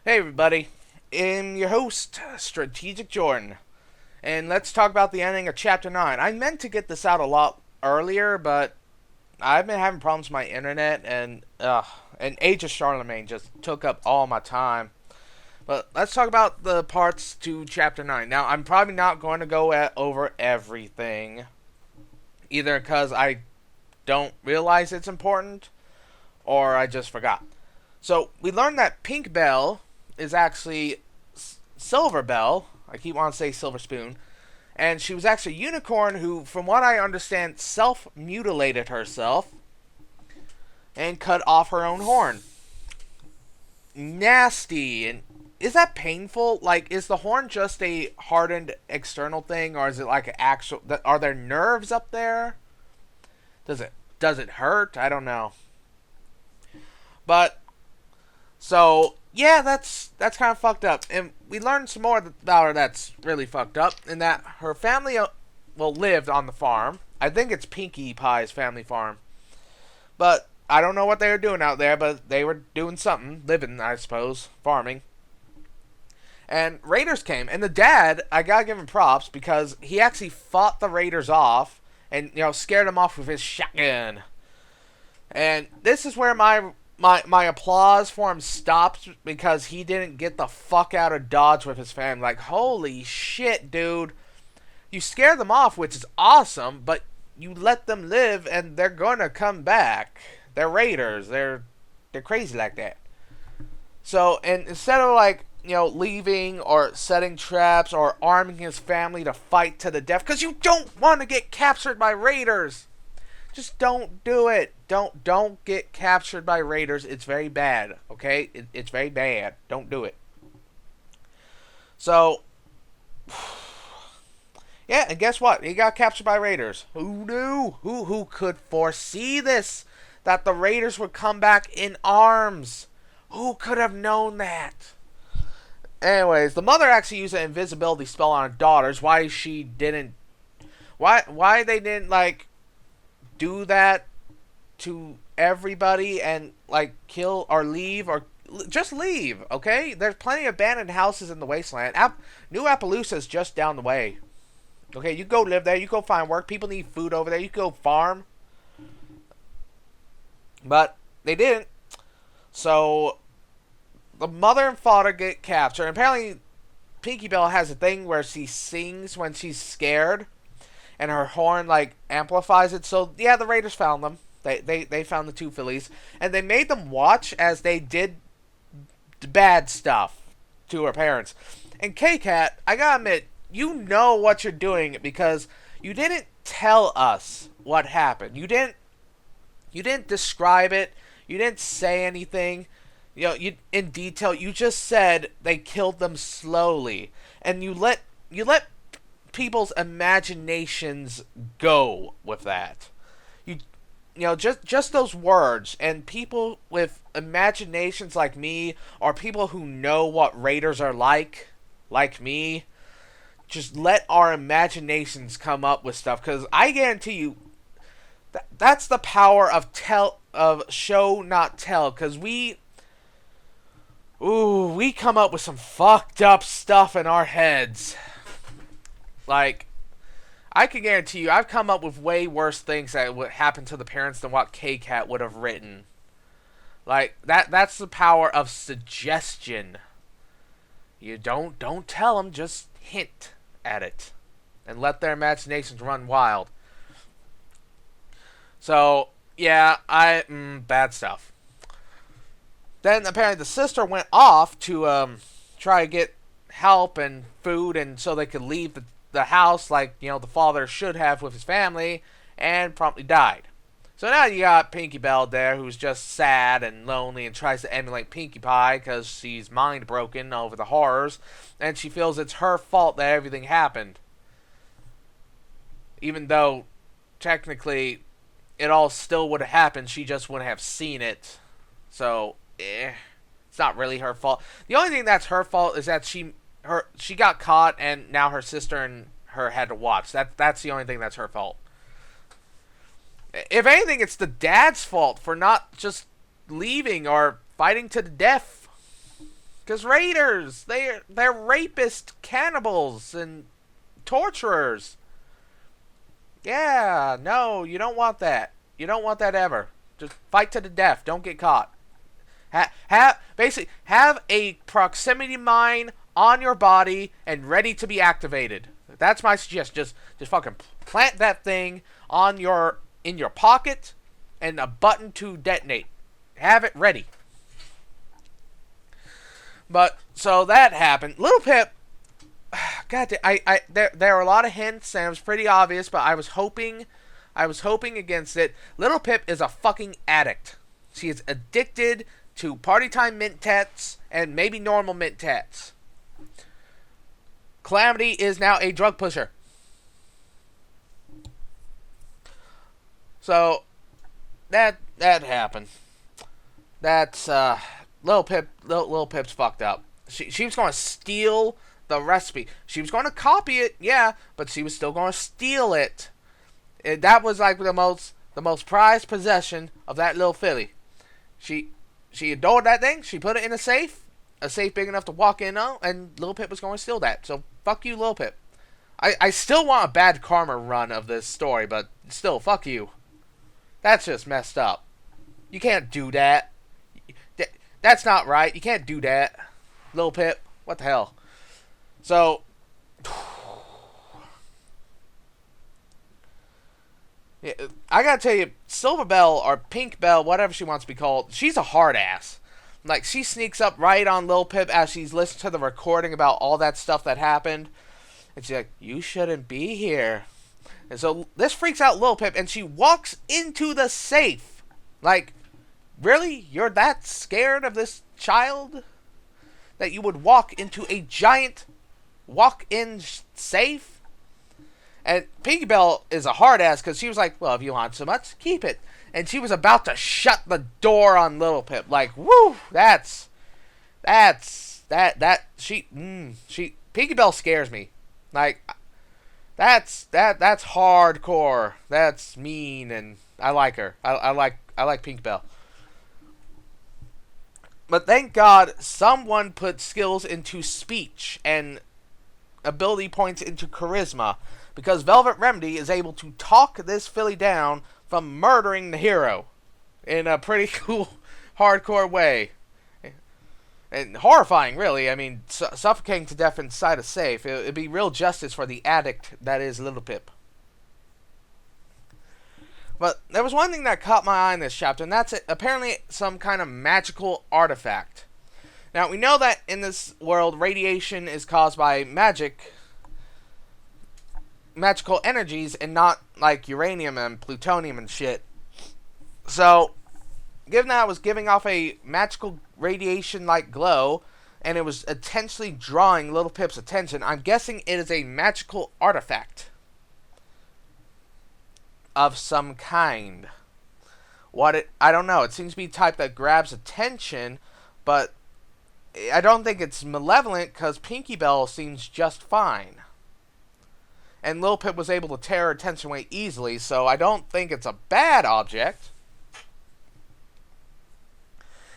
Hey everybody, I'm your host, Strategic Jordan, and let's talk about the ending of Chapter 9. I meant to get this out a lot earlier, but I've been having problems with my internet, and Age of Charlemagne just took up all my time. But let's talk about the parts to Chapter 9. Now, I'm probably not going to go over everything, either because I don't realize it's important, or I just forgot. So, we learned that Pink Bell is actually Silver Bell. I keep wanting to say Silver Spoon. And she was actually a unicorn who, from what I understand, self-mutilated herself and cut off her own horn. Nasty. And is that painful? Like, is the horn just a hardened external thing, or is it like an actual? Are there nerves up there? Does it hurt? I don't know. But so yeah, that's kind of fucked up. And we learned some more about her that's really fucked up, in that her family, lived on the farm. I think it's Pinkie Pie's family farm. But I don't know what they were doing out there, but they were doing something, living, I suppose, farming. And raiders came, and the dad, I gotta give him props because he actually fought the raiders off and scared them off with his shotgun. And this is where my applause for him stops, because he didn't get the fuck out of Dodge with his family. Like, holy shit, dude. You scare them off, which is awesome, but you let them live and they're gonna come back. They're raiders. They're crazy like that. So, and instead of leaving or setting traps or arming his family to fight to the death, because you don't want to get captured by raiders. Just don't do it. Don't get captured by raiders. It's very bad. Okay, it's very bad. Don't do it. So, yeah, and guess what? He got captured by raiders. Who knew? Who could foresee this? That the raiders would come back in arms. Who could have known that? Anyways, the mother actually used an invisibility spell on her daughters. Why they didn't do that to everybody and kill or leave, or just leave, okay? There's plenty of abandoned houses in the wasteland. New Appaloosa is just down the way. Okay, you go live there, you go find work. People need food over there. You go farm. But they didn't. So the mother and father get captured. And apparently Pinkie Bell has a thing where she sings when she's scared, and her horn amplifies it. So yeah, the raiders found them. They found the two fillies, and they made them watch as they did bad stuff to her parents. And K-Cat, I gotta admit, you know what you're doing, because you didn't tell us what happened. You didn't describe it. You didn't say anything. You in detail. You just said they killed them slowly, and you let people's imaginations go with that. Just those words, and people with imaginations like me, or people who know what raiders are like me, just let our imaginations come up with stuff, because I guarantee you that's the power of show not tell, because we come up with some fucked up stuff in our heads. I can guarantee you, I've come up with way worse things that would happen to the parents than what K-Cat would have written. That's the power of suggestion. You don't tell them, just hint at it, and let their imaginations run wild. So, yeah, bad stuff. Then apparently the sister went off to try to get help and food, and so they could leave the house the father should have with his family, and promptly died. So now you got Pinkie Bell there, who's just sad and lonely and tries to emulate Pinkie Pie because she's mind broken over the horrors, and she feels it's her fault that everything happened. Even though technically it all still would have happened, she just wouldn't have seen it. So, it's not really her fault. The only thing that's her fault is that she got caught, and now her sister and her had to watch. That's the only thing that's her fault. If anything, it's the dad's fault for not just leaving or fighting to the death. Because raiders, they're rapist cannibals and torturers. Yeah, no, you don't want that. You don't want that ever. Just fight to the death. Don't get caught. Basically have a proximity mine on your body and ready to be activated. That's my suggestion. Just fucking plant that thing on in your pocket and a button to detonate. Have it ready. But so that happened. Little Pip, God, there were a lot of hints and it was pretty obvious, but I was hoping against it. Little Pip is a fucking addict. She is addicted to party time mint tats and maybe normal mint tats. Calamity is now a drug pusher. So that happened. That's Little Pip's fucked up. She was going to steal the recipe. She was going to copy it, yeah, but she was still going to steal it. That was like the most prized possession of that little filly. She adored that thing. She put it in a safe big enough to walk in on, and Little Pip was going to steal that. So fuck you, Little Pip. I still want a bad karma run of this story, but still, fuck you. That's just messed up. You can't do that. That's not right. You can't do that, Little Pip. What the hell? So, yeah, I gotta tell you, Silver Bell or Pink Bell, whatever she wants to be called, she's a hard ass. Like, she sneaks up right on Lil Pip as she's listening to the recording about all that stuff that happened. And she's like, you shouldn't be here. And so this freaks out Lil Pip, and she walks into the safe. Like, really? You're that scared of this child? That you would walk into a giant walk-in safe? And Pinky Bell is a hard ass because she was like, well, if you want so much, keep it. And she was about to shut the door on Little Pip. Like, woo, Pinky Bell scares me. Like, that's hardcore. That's mean, and I like her. I like Pink Bell. But thank God someone put skills into speech and ability points into charisma, because Velvet Remedy is able to talk this filly down from murdering the hero in a pretty cool, hardcore way. And horrifying, really. I mean, suffocating to death inside a safe. It'd be real justice for the addict that is Little Pip. But there was one thing that caught my eye in this chapter, and that's apparently some kind of magical artifact. Now, we know that in this world, radiation is caused by magical energies and not like uranium and plutonium and shit. So, given that it was giving off a magical radiation-like glow, and it was intentionally drawing Little Pip's attention, I'm guessing it is a magical artifact of some kind. I don't know. It seems to be the type that grabs attention, but I don't think it's malevolent because Pinky Bell seems just fine. And Lil Pip was able to tear her attention away easily, so I don't think it's a bad object.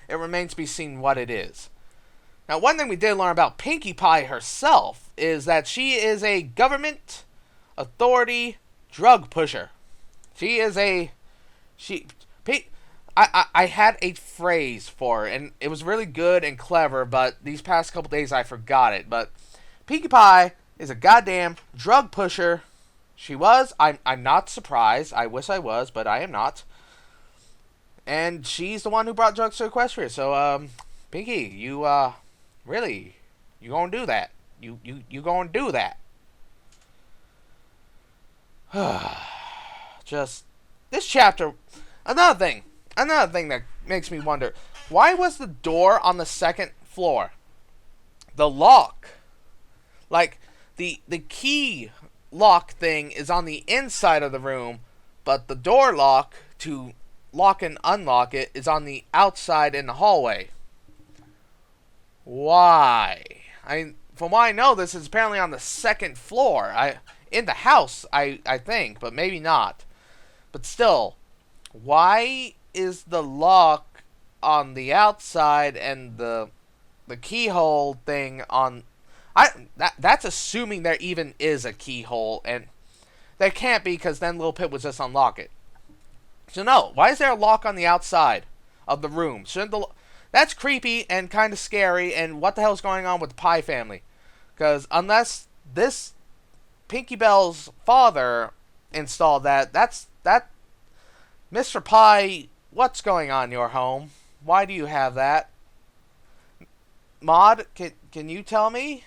It remains to be seen what it is. Now, one thing we did learn about Pinkie Pie herself is that she is a government authority drug pusher. She is I had a phrase for her, and it was really good and clever, but these past couple days I forgot it. But Pinkie Pie is a goddamn drug pusher. She was. I'm not surprised. I wish I was, but I am not. And she's the one who brought drugs to Equestria. So, Pinky, you gonna do that? You gonna do that? Just this chapter. Another thing that makes me wonder: why was the door on the second floor? The lock, like the key lock thing, is on the inside of the room, but the door lock to lock and unlock it is on the outside in the hallway. Why? From what I know, this is apparently on the second floor. In the house, I think, but maybe not. But still, why is the lock on the outside and the the keyhole thing on. That's assuming there even is a keyhole, and there can't be because then Lil Pip would just unlock it. So no, why is there a lock on the outside of the room? Shouldn't the That's creepy and kind of scary. And what the hell's going on with the Pie family? Because unless this Pinky Bell's father installed that Mr. Pie, what's going on in your home? Why do you have that? Maud, can you tell me?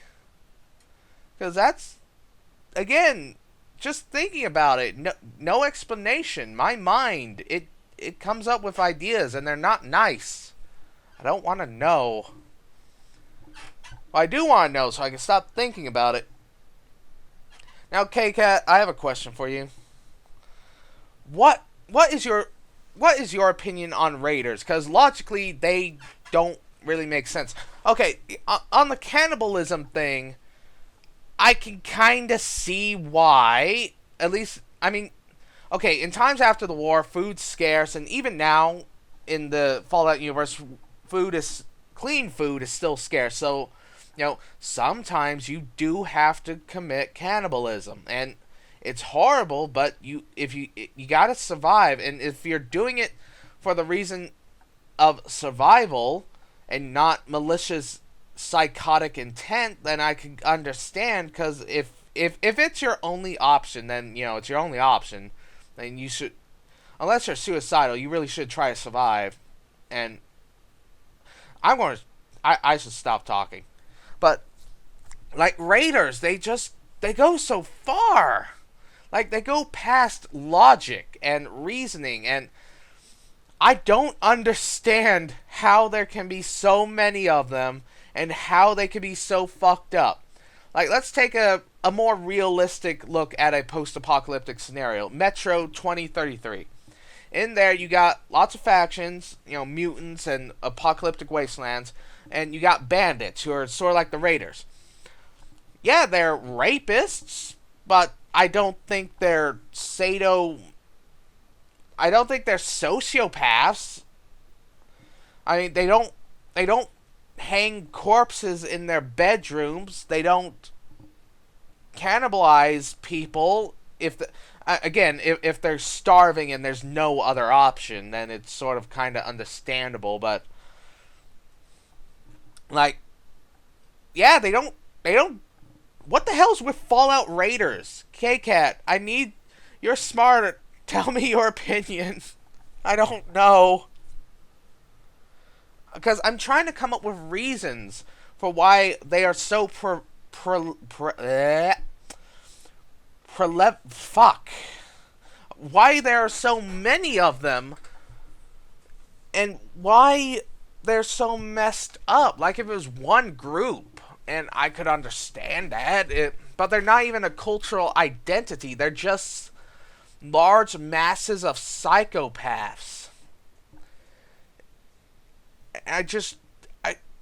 Because that's, again, just thinking about it, no explanation. My mind, it comes up with ideas, and they're not nice. I don't want to know. Well, I do want to know, so I can stop thinking about it. Now, K-Cat, I have a question for you. What is your opinion on Raiders? Because logically, they don't really make sense. Okay, on the cannibalism thing, I can kind of see why. At least, I mean, okay, in times after the war, food's scarce, and even now, in the Fallout universe, clean food is still scarce. So, sometimes you do have to commit cannibalism, and it's horrible. But you gotta survive, and if you're doing it for the reason of survival and not malicious psychotic intent, then I can understand. Because if it's your only option, then it's your only option. Then you should, unless you're suicidal, you really should try to survive. And I should stop talking. But like Raiders, they go so far. Like, they go past logic and reasoning, and I don't understand how there can be so many of them and how they can be so fucked up. Like, let's take a more realistic look at a post-apocalyptic scenario. Metro 2033. In there, you got lots of factions, mutants and apocalyptic wastelands, and you got bandits who are sort of like the Raiders. Yeah, they're rapists, but I don't think they're I don't think they're sociopaths. I mean, they don't hang corpses in their bedrooms. They don't cannibalize people. If they're starving and there's no other option, then it's sort of kind of understandable. But like, yeah, they don't. What the hell's with Fallout Raiders? K-Cat, you're smart. Tell me your opinion. I don't know. Because I'm trying to come up with reasons for why they are so why there are so many of them, and why they're so messed up. Like, if it was one group, and I could understand that, but they're not even a cultural identity. They're just large masses of psychopaths.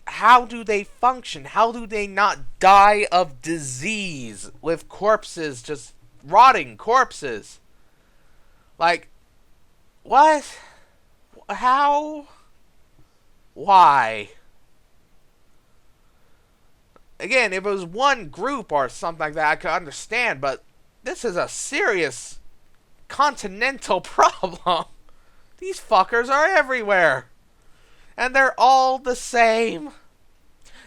How do they function? How do they not die of disease with corpses, just rotting corpses? Like, what? How? Why? Again, if it was one group or something like that, I could understand, but this is a serious continental problem. These fuckers are everywhere. And they're all the same.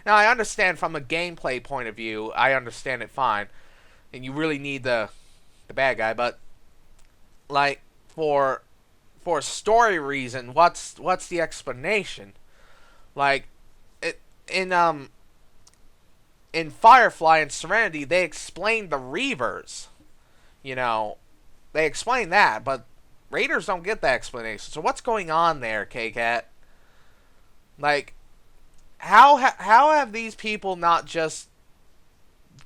Now, I understand from a gameplay point of view, I understand it fine. And you really need the bad guy, but like for a story reason, what's the explanation? Like in Firefly and Serenity, they explained the Reavers. They explain that, but Raiders don't get that explanation. So what's going on there, K-Cat? Like, how have these people not just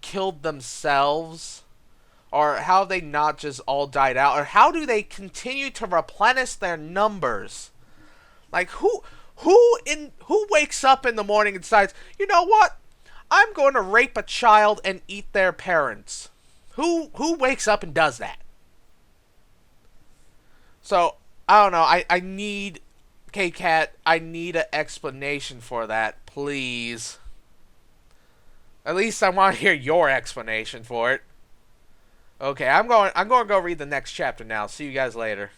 killed themselves? Or how have they not just all died out? Or how do they continue to replenish their numbers? Like, who wakes up in the morning and decides, you know what? I'm going to rape a child and eat their parents. Who wakes up and does that? So, I don't know. I need, K-Cat, I need an explanation for that. Please. At least I want to hear your explanation for it. Okay, I'm going to go read the next chapter now. See you guys later.